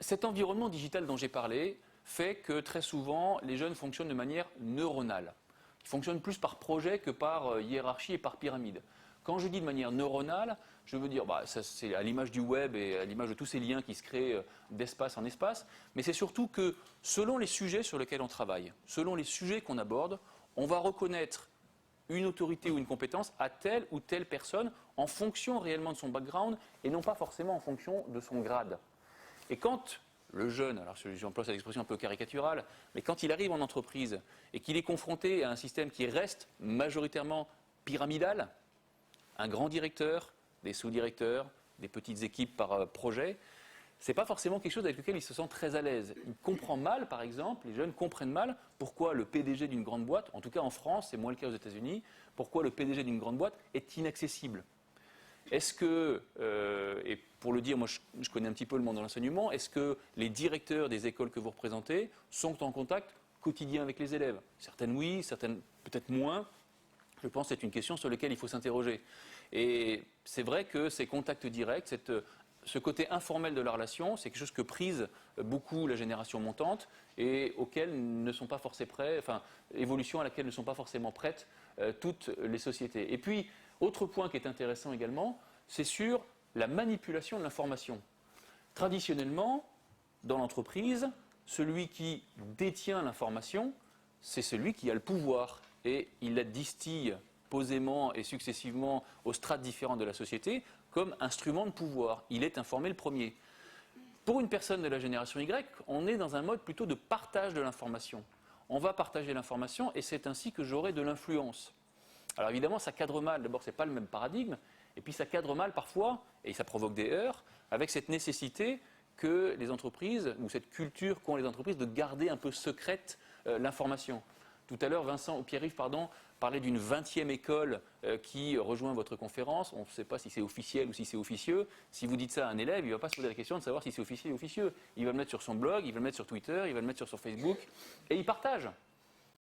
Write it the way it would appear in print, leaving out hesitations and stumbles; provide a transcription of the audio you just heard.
Cet environnement digital dont j'ai parlé fait que très souvent, les jeunes fonctionnent de manière neuronale. Ils fonctionnent plus par projet que par hiérarchie et par pyramide. Quand je dis de manière neuronale, je veux dire, c'est à l'image du web et à l'image de tous ces liens qui se créent d'espace en espace, mais c'est surtout que selon les sujets sur lesquels on travaille, selon les sujets qu'on aborde, on va reconnaître une autorité ou une compétence à telle ou telle personne en fonction réellement de son background et non pas forcément en fonction de son grade. Et quand le jeune, alors j'emploie cette expression un peu caricaturale, mais quand il arrive en entreprise et qu'il est confronté à un système qui reste majoritairement pyramidal, un grand directeur, des sous-directeurs, des petites équipes par projet, ce n'est pas forcément quelque chose avec lequel il se sent très à l'aise. Il comprend mal, par exemple, les jeunes comprennent mal pourquoi le PDG d'une grande boîte, en tout cas en France, c'est moins le cas aux États-Unis, pourquoi le PDG d'une grande boîte est inaccessible. Est-ce que, et pour le dire, moi je connais un petit peu le monde de l'enseignement, est-ce que les directeurs des écoles que vous représentez sont en contact quotidien avec les élèves? Certaines oui, certaines peut-être moins. Je pense que c'est une question sur laquelle il faut s'interroger. Et c'est vrai que ces contacts directs, ce côté informel de la relation, c'est quelque chose que prise beaucoup la génération montante et auquel ne sont pas forcément prêts, enfin, évolution à laquelle ne sont pas forcément prêtes toutes les sociétés. Et puis, autre point qui est intéressant également, c'est sur la manipulation de l'information. Traditionnellement, dans l'entreprise, celui qui détient l'information, c'est celui qui a le pouvoir et il la distille posément et successivement aux strates différentes de la société comme instrument de pouvoir. Il est informé le premier. Pour une personne de la génération Y, on est dans un mode plutôt de partage de l'information. On va partager l'information et c'est ainsi que j'aurai de l'influence. Alors évidemment, ça cadre mal. D'abord, ce n'est pas le même paradigme. Et puis ça cadre mal parfois, et ça provoque des heurts, avec cette nécessité que les entreprises, ou cette culture qu'ont les entreprises de garder un peu secrète l'information. Tout à l'heure, Pierre-Yves parlait d'une 20e école qui rejoint votre conférence. On ne sait pas si c'est officiel ou si c'est officieux. Si vous dites ça à un élève, il ne va pas se poser la question de savoir si c'est officiel ou officieux. Il va le mettre sur son blog, il va le mettre sur Twitter, il va le mettre sur Facebook, et il partage.